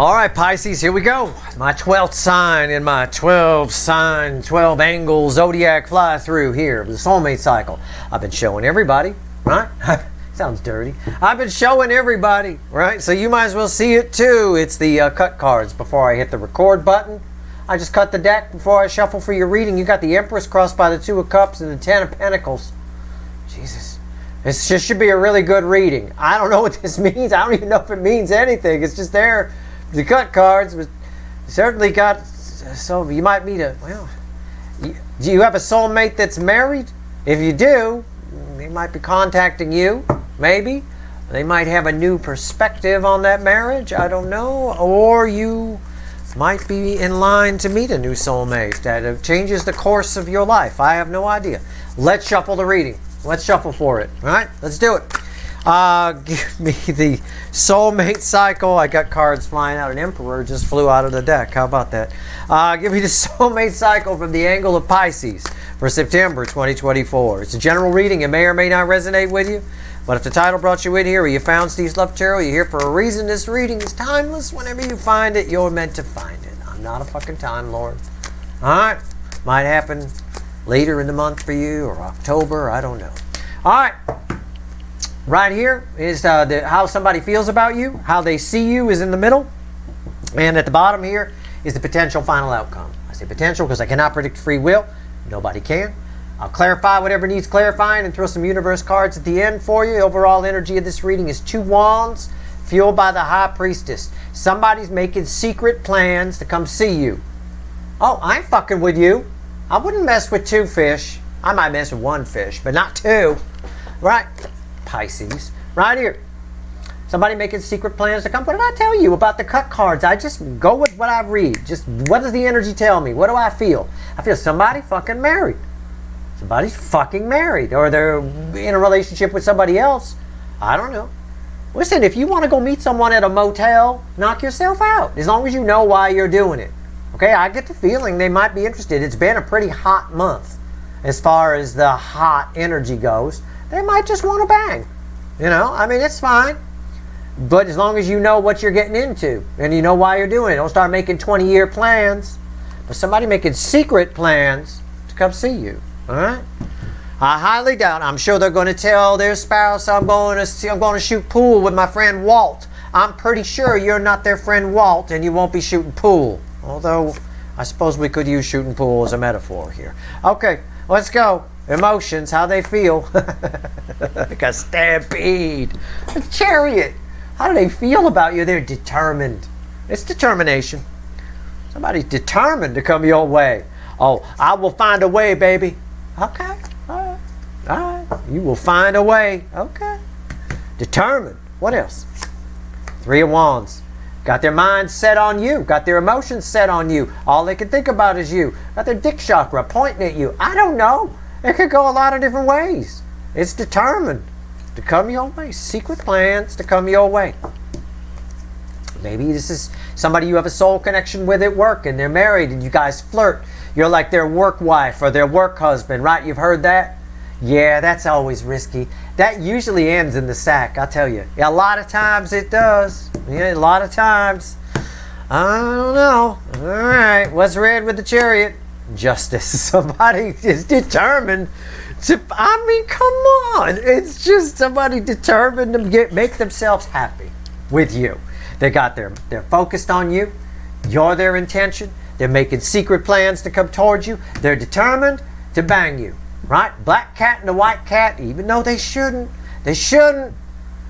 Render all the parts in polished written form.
All right, Pisces, here we go. My 12th sign in my 12 sign, 12 angle zodiac fly through here, the soulmate cycle. I've been showing everybody, right? Sounds dirty. I've been showing everybody, right? So you might as well see it too. It's the cut cards before I hit the record button. I just cut the deck before I shuffle for your reading. You got the Empress crossed by the Two of Cups and the Ten of Pentacles. Jesus. This just should be a really good reading. I don't know what this means. I don't even know if it means anything. It's just there. The cut cards, but certainly got, so you might meet a, well, do you have a soulmate that's married? If you do, they might be contacting you, maybe. They might have a new perspective on that marriage, I don't know. Or you might be in line to meet a new soulmate that changes the course of your life. I have no idea. Let's shuffle the reading. Let's shuffle for it. All right, let's do it. Give me the soulmate cycle. I got cards flying out. An Emperor just flew out of the deck. How about that? Give me the soulmate cycle from the angle of Pisces for September 2024. It's a general reading. It may or may not resonate with you. But if the title brought you in here or you found Steve's Love Tarot, you're here for a reason. This reading is timeless. Whenever you find it, you're meant to find it. I'm not a fucking time lord. Alright? Might happen later in the month for you or October. I don't know. Alright. Right here is how somebody feels about you. How they see you is in the middle. And at the bottom here is the potential final outcome. I say potential because I cannot predict free will. Nobody can. I'll clarify whatever needs clarifying and throw some universe cards at the end for you. The overall energy of this reading is 2 wands fueled by the High Priestess. Somebody's making secret plans to come see you. Oh, I ain't fucking with you. I wouldn't mess with 2 fish. I might mess with 1 fish, but not 2. Right? Pisces. Right here. Somebody making secret plans to come. What did I tell you about the cut cards? I just go with what I read. Just what does the energy tell me? What do I feel? I feel somebody fucking married. Somebody's fucking married. Or they're in a relationship with somebody else. I don't know. Listen, if you want to go meet someone at a motel, knock yourself out. As long as you know why you're doing it. Okay, I get the feeling they might be interested. It's been a pretty hot month as far as the hot energy goes. They might just want to bang. You know, I mean, it's fine. But as long as you know what you're getting into and you know why you're doing it, don't start making 20-year plans. But somebody making secret plans to come see you. All right? I highly doubt. I'm sure they're going to tell their spouse, I'm going to shoot pool with my friend Walt. I'm pretty sure you're not their friend Walt and you won't be shooting pool. Although, I suppose we could use shooting pool as a metaphor here. Okay, let's go. Emotions, how they feel. Like a stampede. A chariot. How do they feel about you? They're determined. It's determination. Somebody's determined to come your way. Oh, I will find a way, baby. Okay, all right. All right. You will find a way. Okay. Determined. What else? 3 of Wands. Got their mind set on you. Got their emotions set on you. All they can think about is you. Got their dick chakra pointing at you. I don't know. It could go a lot of different ways. It's determined to come your way. Secret plans to come your way. Maybe this is somebody you have a soul connection with at work and they're married and you guys flirt. You're like their work wife or their work husband, right? You've heard that? Yeah, that's always risky. That usually ends in the sack, I'll tell you. A lot of times it does. Yeah, a lot of times. I don't know. All right, what's red with the Chariot? Justice. Somebody is determined to, I mean, come on. It's just somebody determined to make themselves happy with you. They're focused on you. You're their intention. They're making secret plans to come towards you. They're determined to bang you. Right? Black cat and the white cat, even though they shouldn't. They shouldn't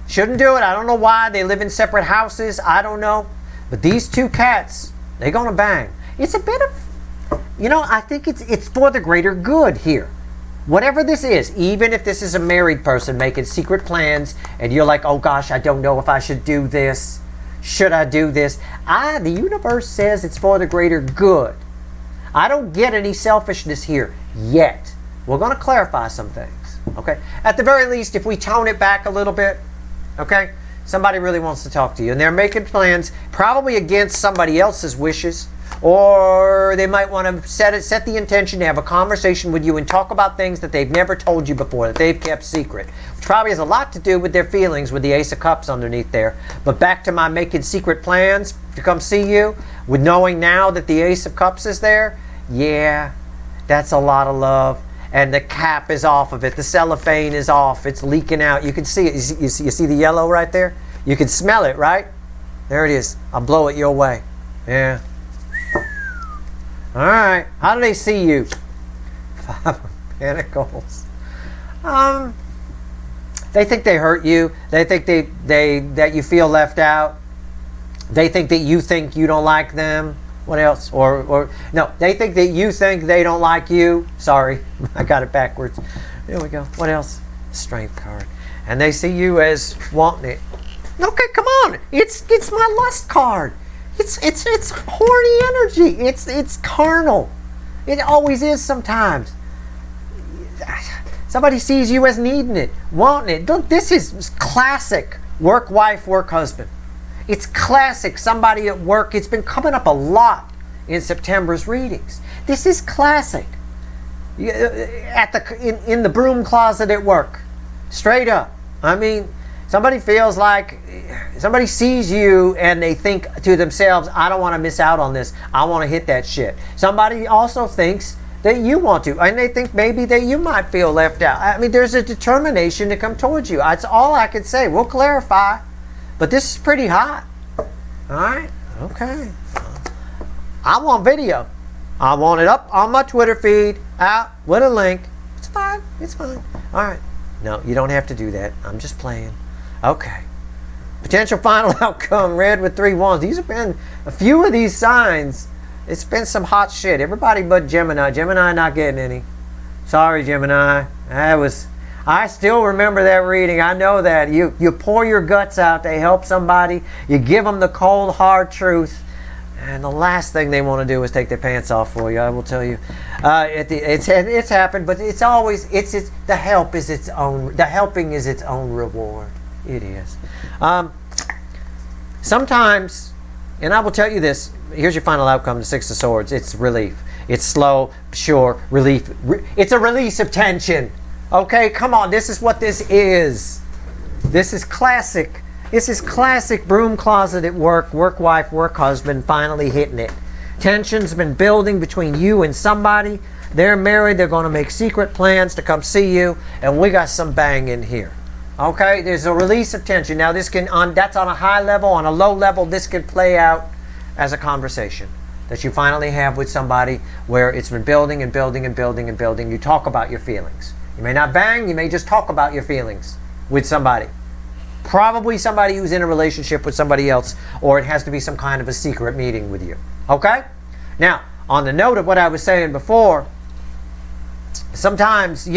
do it. I don't know why. They live in separate houses. I don't know. But these 2 cats, they're going to bang. It's a bit of, you know, I think it's for the greater good here. Whatever this is, even if this is a married person making secret plans and you're like, oh gosh, I don't know if I should do this. Should I do this? The universe says it's for the greater good. I don't get any selfishness here yet. We're going to clarify some things. Okay? At the very least, if we tone it back a little bit, okay? Somebody really wants to talk to you and they're making plans probably against somebody else's wishes or they might want to set the intention to have a conversation with you and talk about things that they've never told you before, that they've kept secret, which probably has a lot to do with their feelings with the Ace of Cups underneath there. But back to my making secret plans to come see you, with knowing now that the Ace of Cups is there, yeah, that's a lot of love. And the cap is off of it. The cellophane is off. It's leaking out. You can see it. You see the yellow right there? You can smell it, right? There it is. I'll blow it your way. Yeah. All right. How do they see you? Five of Pentacles. They think they hurt you. They think that you feel left out. They think that you think you don't like them. What else? Or no, they think that you think they don't like you. Sorry, I got it backwards. There we go. What else? Strength card. And they see you as wanting it. Okay, come on. It's my lust card. It's horny energy. It's carnal. It always is sometimes. Somebody sees you as needing it, wanting it. Look, this is classic work wife, work husband. It's classic somebody at work. It's been coming up a lot in September's readings. This is classic. In the broom closet at work. Straight up. I mean, somebody feels like, somebody sees you and they think to themselves, I don't want to miss out on this. I want to hit that shit. Somebody also thinks that you want to, and they think maybe that you might feel left out. I mean, there's a determination to come towards you. That's all I can say. We'll clarify. But this is pretty hot. All right? Okay. I want video. I want it up on my Twitter feed, out with a link. It's fine. It's fine. All right. No, you don't have to do that. I'm just playing. Okay. Potential final outcome, red with 3 wands. These have been a few of these signs. It's been some hot shit. Everybody but Gemini. Gemini not getting any. Sorry, Gemini. I still remember that reading. I know that. You pour your guts out to help somebody. You give them the cold, hard truth. And the last thing they want to do is take their pants off for you. I will tell you. It's happened, but it's always, the help is its own, the helping is its own reward. It is. Sometimes, and I will tell you this, here's your final outcome, the Six of Swords. It's relief. It's slow, sure, relief. It's a release of tension. Okay, come on, this is what this is. This is classic. This is classic broom closet at work, work wife, work husband, finally hitting it. Tension's been building between you and somebody. They're married, they're going to make secret plans to come see you, and we got some bang in here. Okay, there's a release of tension. Now this that's on a high level. On a low level, this can play out as a conversation that you finally have with somebody where it's been building and building and building and building. You talk about your feelings. You may not bang, you may just talk about your feelings with somebody. Probably somebody who's in a relationship with somebody else, or it has to be some kind of a secret meeting with you. Okay? Now, on the note of what I was saying before, sometimes,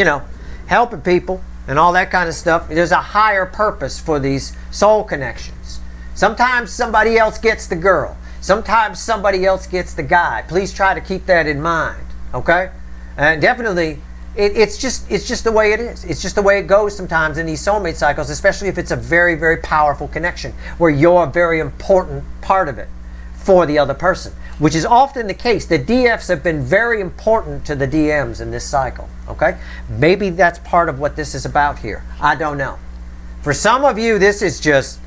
helping people and all that kind of stuff, there's a higher purpose for these soul connections. Sometimes somebody else gets the girl. Sometimes somebody else gets the guy. Please try to keep that in mind. Okay? And definitely, it's just the way it is. It's just the way it goes sometimes in these soulmate cycles, especially if it's a very, very powerful connection where you're a very important part of it for the other person, which is often the case. The DFs have been very important to the DMs in this cycle. Okay? Maybe that's part of what this is about here. I don't know. For some of you, this is just,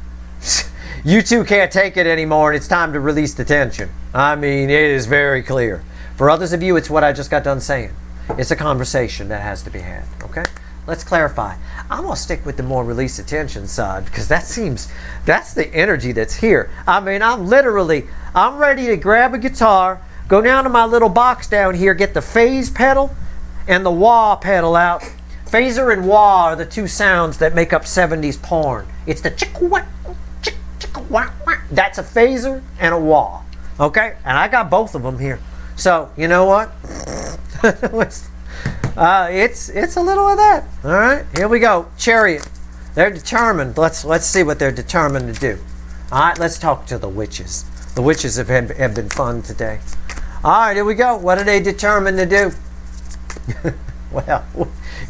you two can't take it anymore and it's time to release the tension. I mean, it is very clear. For others of you, it's what I just got done saying. It's a conversation that has to be had, okay? Let's clarify. I'm going to stick with the more release attention side because that's the energy that's here. I mean, I'm ready to grab a guitar, go down to my little box down here, get the phase pedal and the wah pedal out. Phaser and wah are the two sounds that make up 70s porn. It's the chick-wah, chick-wah, wah. That's a phaser and a wah, okay? And I got both of them here. So, you know what? It's a little of that. All right, here we go. Chariot. They're determined. Let's see what they're determined to do. All right, let's talk to the witches. The witches have been fun today. All right, here we go. What are they determined to do? Well,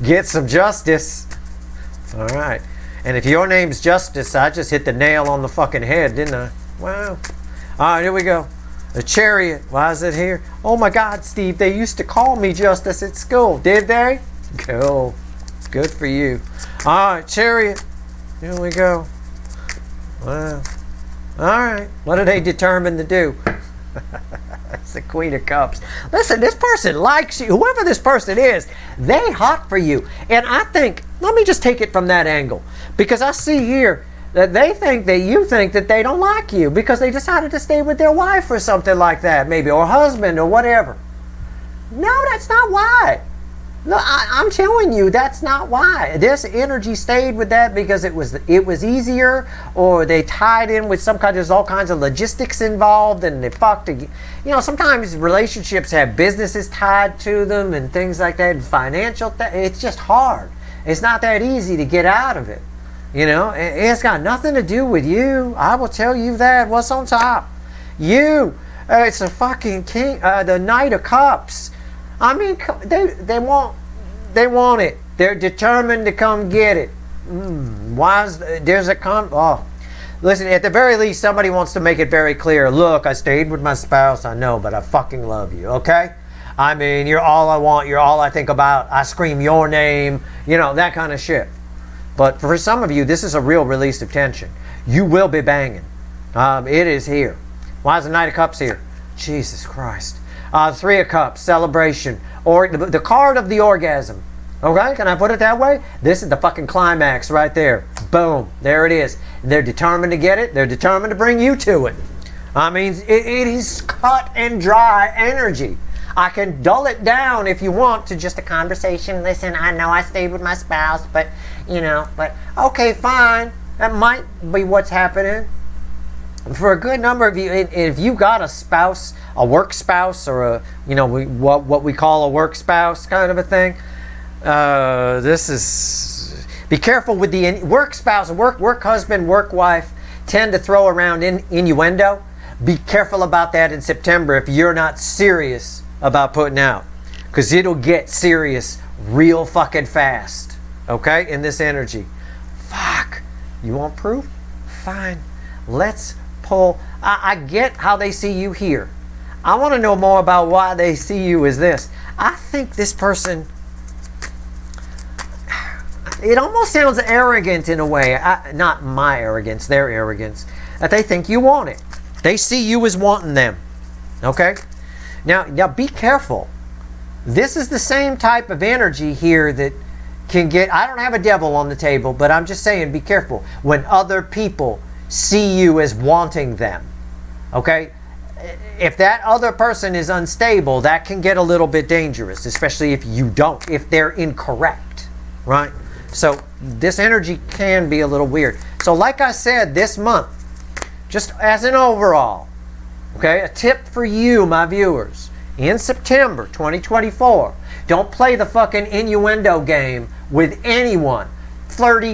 get some justice. All right. And if your name's Justice, I just hit the nail on the fucking head, didn't I? Wow. All right, here we go. The Chariot. Why is it here? Oh my God, Steve, they used to call me Justice at school. Did they? Cool. Good for you. All right, Chariot. Here we go. Wow. All right. What are they determined to do? It's the Queen of Cups. Listen, this person likes you. Whoever this person is, they hot for you. And I think, let me just take it from that angle. Because I see here that they think that you think that they don't like you because they decided to stay with their wife or something like that, maybe, or husband or whatever. No, that's not why. No, I'm telling you, that's not why. This energy stayed with that because it was easier, or they tied in with some kind. There's all kinds of logistics involved, and they fucked. You know, sometimes relationships have businesses tied to them and things like that, and financial. It's just hard. It's not that easy to get out of it. You know, it's got nothing to do with you. I will tell you that. What's on top? You. It's a fucking king. The Knight of Cups. I mean, they want it. They're determined to come get it. Listen, at the very least, somebody wants to make it very clear. Look, I stayed with my spouse, I know, but I fucking love you, okay? I mean, you're all I want, you're all I think about. I scream your name, you know, that kind of shit. But for some of you, this is a real release of tension. You will be banging. It is here. Why is the Knight of Cups here? Jesus Christ. Three of Cups, celebration, or the card of the orgasm. Okay, can I put it that way? This is the fucking climax right there. Boom, there it is. They're determined to get it. They're determined to bring you to it. I mean, it is cut and dry energy. I can dull it down if you want to just a conversation. Listen, I know I stayed with my spouse, but, you know, okay, fine. That might be what's happening. For a good number of you, if you got a spouse, a work spouse, or a, you know, what we call a work spouse kind of a thing, this is, be careful with the work spouse, work husband, work wife tend to throw around innuendo. Be careful about that in September if you're not serious about putting out, because it'll get serious real fucking fast. Okay, in this energy. Fuck. You want proof? Fine. Let's pull. I get how they see you here. I want to know more about why they see you as this. I think this person, it almost sounds arrogant in a way. Not my arrogance, their arrogance. That they think you want it. They see you as wanting them. Okay? Now be careful. This is the same type of energy here that can get, I don't have a devil on the table, but I'm just saying be careful when other people see you as wanting them. Okay? If that other person is unstable, that can get a little bit dangerous, especially if they're incorrect, right? So this energy can be a little weird. So like I said, this month, just as an overall, okay, a tip for you, my viewers, in September 2024, don't play the fucking innuendo game with anyone. Flirty,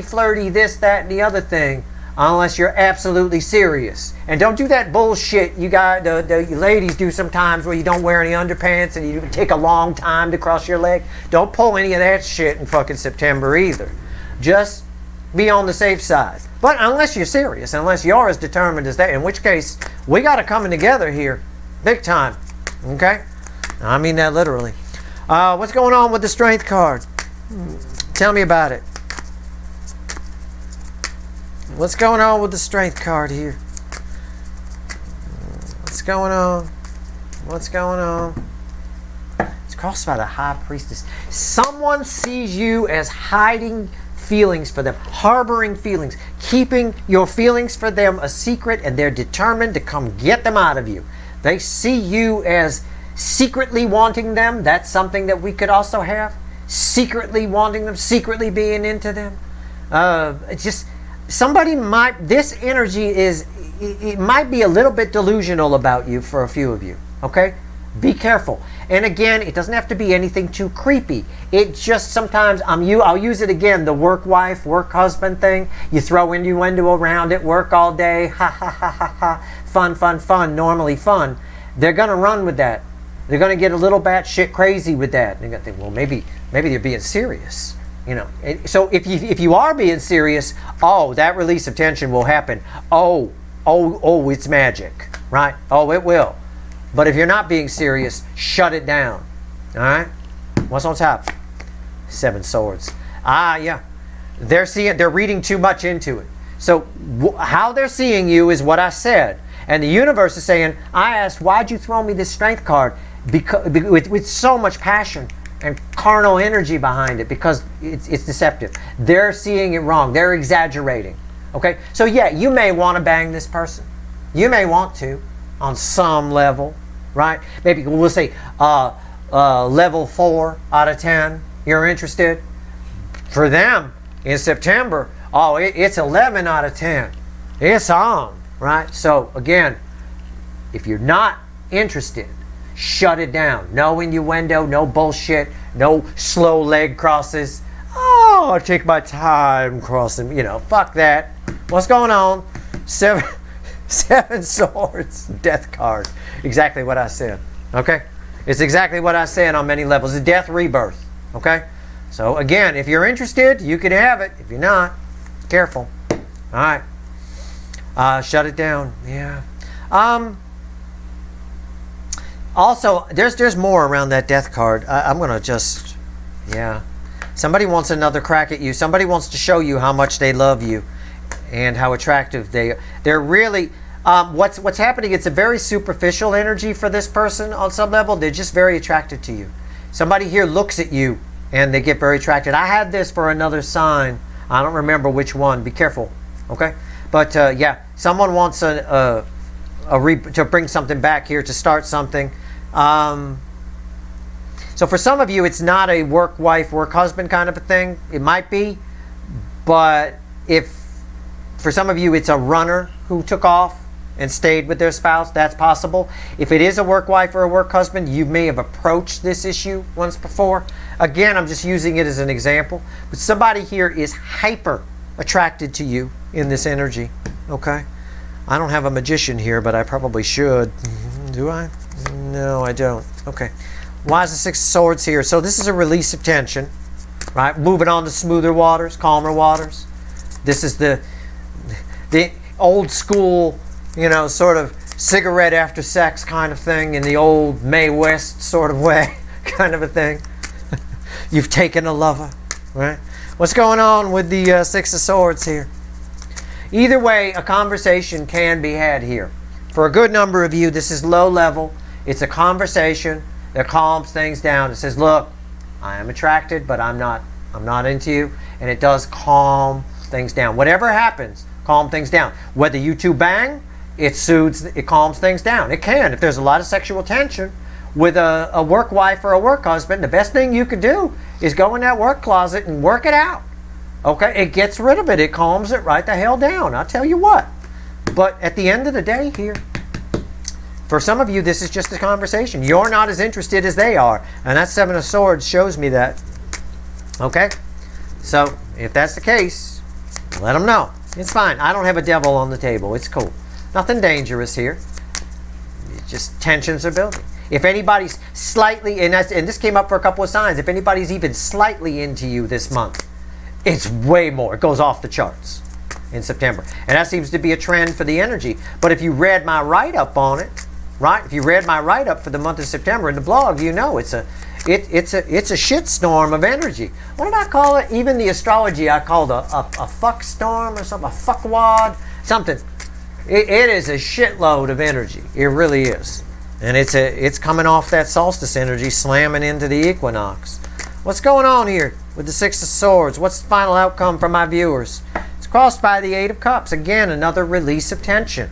this, that, and the other thing, unless you're absolutely serious. And don't do that bullshit you got the ladies do sometimes where you don't wear any underpants and you take a long time to cross your leg. Don't pull any of that shit in fucking September either. Just be on the safe side. But unless you're serious, unless you're as determined as that, in which case we got it coming together here big time. Okay? I mean that literally. What's going on with the Strength card? Tell me about it. What's going on with the Strength card here? What's going on? What's going on? It's crossed by the High Priestess. Someone sees you as hiding feelings for them, harboring feelings, keeping your feelings for them a secret, and they're determined to come get them out of you. They see you as secretly wanting them. That's something that we could also have. Secretly wanting them, secretly being into them. This energy it might be a little bit delusional about you for a few of you. Okay? Be careful. And again, it doesn't have to be anything too creepy. It just sometimes, I'll use it again, the work wife, work husband thing. You throw innuendo around at work all day. Ha ha ha ha ha. Fun, normally fun. They're going to run with that. They're going to get a little batshit crazy with that. They're going to think, well, maybe they're being serious. You know. So if you are being serious, that release of tension will happen. Oh, it's magic, right? Oh, it will. But if you're not being serious, shut it down. All right? What's on top? 7 swords. Yeah. They're reading too much into it. So how they're seeing you is what I said. And the universe is saying, I asked, why'd you throw me this strength card? Because with so much passion and carnal energy behind it, because it's deceptive. They're seeing it wrong. They're exaggerating. Okay? So yeah, you may want to bang this person. You may want to on some level, right? Maybe we'll say level 4 out of 10. You're interested? For them, in September, it's 11 out of 10. It's on, right? So again, if you're not interested, shut it down. No innuendo, no bullshit, no slow leg crosses. Oh, I'll take my time crossing. Fuck that. What's going on? 7 swords, death card. Exactly what I said. Okay? It's exactly what I said on many levels. It's death rebirth. Okay? So again, if you're interested, you can have it. If you're not, careful. All right. Shut it down. Yeah. Also, there's more around that death card. I'm going to just, yeah. Somebody wants another crack at you. Somebody wants to show you how much they love you and how attractive they're really, what's happening, it's a very superficial energy for this person on some level. They're just very attracted to you. Somebody here looks at you and they get very attracted. I had this for another sign. I don't remember which one. Be careful, okay? But yeah, someone wants to bring something back here, to start something. So for some of you, it's not a work wife, work husband kind of a thing. It might be, but if for some of you it's a runner who took off and stayed with their spouse, that's possible. If it is a work wife or a work husband, you may have approached this issue once before. Again, I'm just using it as an example. But somebody here is hyper attracted to you in this energy, okay? I don't have a magician here, but I probably should. Do I? No, I don't. Okay. Why is the 6 of Swords here? So this is a release of tension, right? Moving on to smoother waters, calmer waters. This is the old school, sort of cigarette after sex kind of thing, in the old Mae West sort of way, kind of a thing. You've taken a lover, right? What's going on with the 6 of Swords here? Either way, a conversation can be had here. For a good number of you, this is low level. It's a conversation that calms things down. It says, look, I am attracted, but I'm not into you. And it does calm things down. Whatever happens, calm things down. Whether you two bang, it calms things down. It can. If there's a lot of sexual tension with a work wife or a work husband, the best thing you could do is go in that work closet and work it out. Okay? It gets rid of it. It calms it right the hell down. I'll tell you what. But at the end of the day here, for some of you, this is just a conversation. You're not as interested as they are. And that 7 of Swords shows me that. Okay? So, if that's the case, let them know. It's fine. I don't have a devil on the table. It's cool. Nothing dangerous here. It's just tensions are building. If anybody's slightly, and this came up for a couple of signs, if anybody's even slightly into you this month, it's way more. It goes off the charts in September. And that seems to be a trend for the energy. But if you read my write-up on it, right? If you read my write-up for the month of September in the blog, you know it's a shitstorm of energy. What did I call it? Even the astrology I called a fuck storm or something, a fuckwad, something. It is a shitload of energy. It really is. And it's coming off that solstice energy, slamming into the equinox. What's going on here with the 6 of Swords? What's the final outcome for my viewers? It's crossed by the 8 of Cups. Again, another release of tension.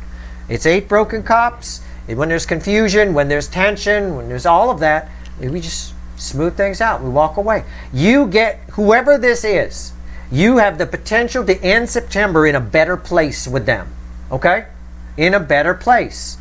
It's 8 broken cups. When there's confusion, when there's tension, when there's all of that, we just smooth things out. We walk away. You get, whoever this is, you have the potential to end September in a better place with them. Okay? In a better place.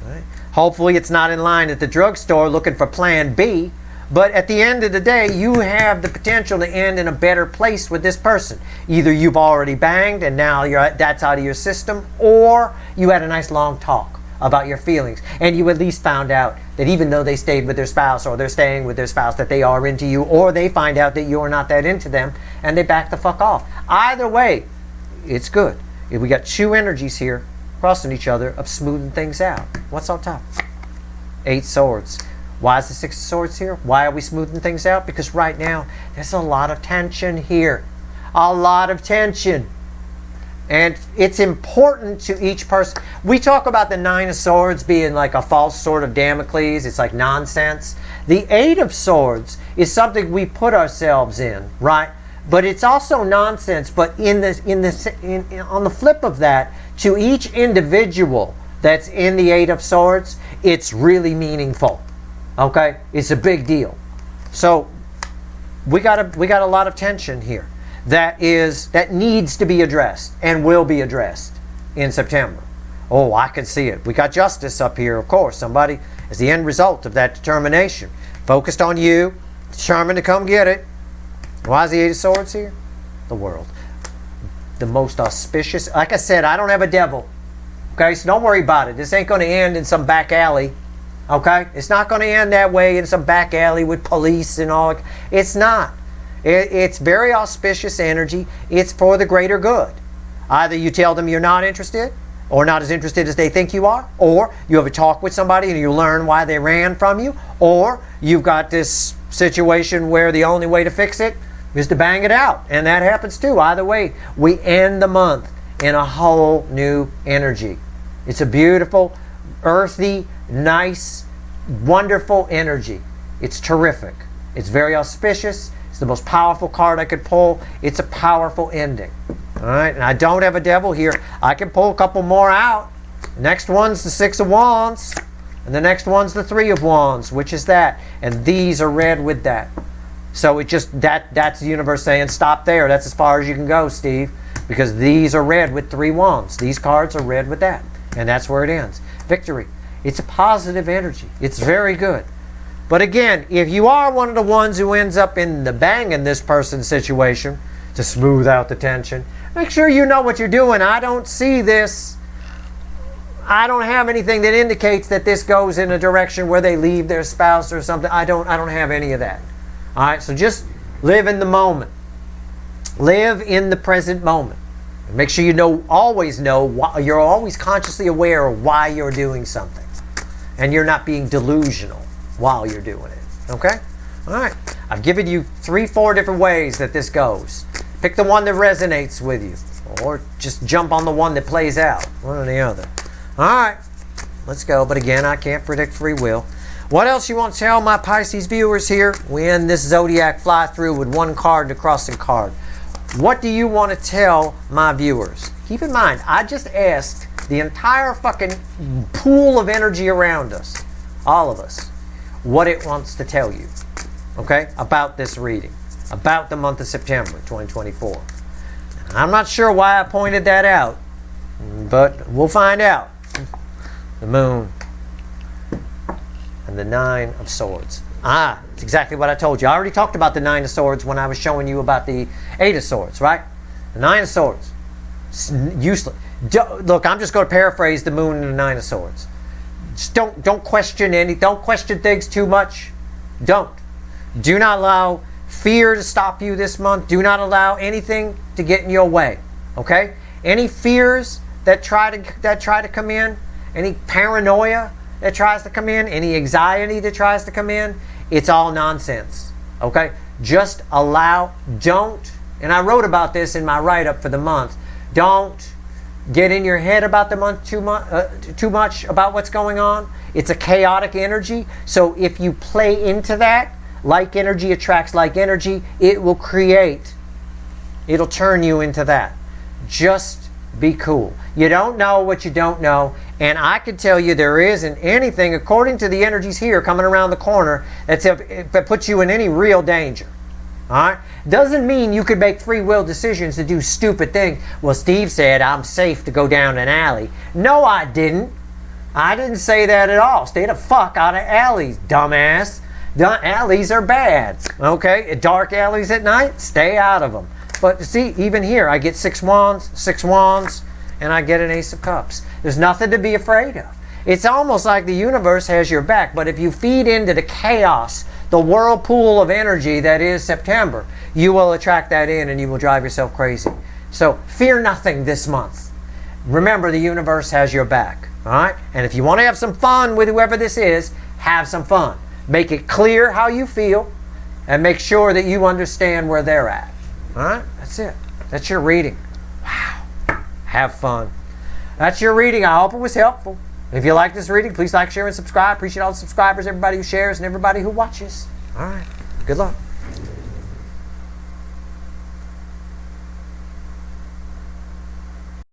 All right. Hopefully it's not in line at the drugstore looking for plan B. But at the end of the day, you have the potential to end in a better place with this person. Either you've already banged and now that's out of your system, or you had a nice long talk about your feelings, and you at least found out that even though they stayed with their spouse, or they're staying with their spouse, that they are into you, or they find out that you're not that into them and they back the fuck off. Either way, it's good. We got 2 energies here crossing each other of smoothing things out. What's on top? 8 swords. Why is the 6 of swords here? Why are we smoothing things out? Because right now, there's a lot of tension here. A lot of tension. And it's important to each person. We talk about the 9 of swords being like a false sword of Damocles. It's like nonsense. The 8 of swords is something we put ourselves in, right? But it's also nonsense. But on the flip of that, to each individual that's in the 8 of swords, it's really meaningful. Okay? It's a big deal. So we got a lot of tension here that needs to be addressed and will be addressed in September. Oh, I can see it. We got justice up here, of course. Somebody is the end result of that determination. Focused on you, determined to come get it. Why is the 8 of swords here? The world. The most auspicious. Like I said, I don't have a devil. Okay, so don't worry about it. This ain't going to end in some back alley. Okay? It's not going to end that way in some back alley with police and all. It's not. It's very auspicious energy. It's for the greater good. Either you tell them you're not interested, or not as interested as they think you are, or you have a talk with somebody and you learn why they ran from you, or you've got this situation where the only way to fix it is to bang it out. And that happens too. Either way, we end the month in a whole new energy. It's a beautiful, earthy, nice, wonderful energy. It's terrific. It's very auspicious. It's the most powerful card I could pull. It's a powerful ending. All right, and I don't have a devil here. I can pull a couple more out. Next one's the 6 of Wands, and the next one's the 3 of Wands, which is that. And these are red with that. So it just that's the universe saying stop there. That's as far as you can go, Steve, because these are red with 3 wands. These cards are red with that, and that's where it ends. Victory. It's a positive energy. It's very good. But again, if you are one of the ones who ends up in the banging this person situation to smooth out the tension, make sure you know what you're doing. I don't see this. I don't have anything that indicates that this goes in a direction where they leave their spouse or something. I don't have any of that. All right, so just live in the moment. Live in the present moment. Make sure you always know why, you're always consciously aware of why you're doing something, and you're not being delusional while you're doing it. Okay? All right. I've given you 3-4 different ways that this goes. Pick the one that resonates with you, or just jump on the one that plays out. One or the other. All right. Let's go. But again, I can't predict free will. What else you want to tell my Pisces viewers here? We end this zodiac fly through with one card, the crossing card. What do you want to tell my viewers? Keep in mind, I just asked the entire fucking pool of energy around us, all of us, what it wants to tell you, okay, about this reading, about the month of September 2024. I'm not sure why I pointed that out, but we'll find out. The moon and the 9 of swords. It's exactly what I told you. I already talked about the 9 of swords when I was showing you about the 8 of swords, right? The 9 of swords. It's useless. Look, I'm just going to paraphrase the moon and the 9 of swords. Just don't question don't question things too much. Don't. Do not allow fear to stop you this month. Do not allow anything to get in your way. Okay? Any fears that try to come in, any paranoia that tries to come in, any anxiety that tries to come in, it's all nonsense. Okay? Just don't, and I wrote about this in my write-up for the month, don't get in your head about the month too much about what's going on. It's a chaotic energy, so if you play into that, like energy attracts like energy, it'll turn you into that. Just be cool. You don't know what you don't know, and I can tell you there isn't anything, according to the energies here coming around the corner, that puts you in any real danger. All right? Doesn't mean you could make free will decisions to do stupid things. Well, Steve said I'm safe to go down an alley. No, I didn't. I didn't say that at all. Stay the fuck out of alleys, dumbass. Alleys are bad. Okay? Dark alleys at night, stay out of them. But see, even here, I get 6 wands, and I get an Ace of Cups. There's nothing to be afraid of. It's almost like the universe has your back, but if you feed into the chaos, the whirlpool of energy that is September, you will attract that in and you will drive yourself crazy. So fear nothing this month. Remember, the universe has your back. All right? And if you want to have some fun with whoever this is, Have some fun. Make it clear how you feel and make sure that you understand where they're at. All right? That's it. That's your reading. Wow. Have fun. That's your reading. I hope it was helpful. If you like this reading, please like, share, and subscribe. Appreciate all the subscribers, everybody who shares, and everybody who watches. All right. Good luck.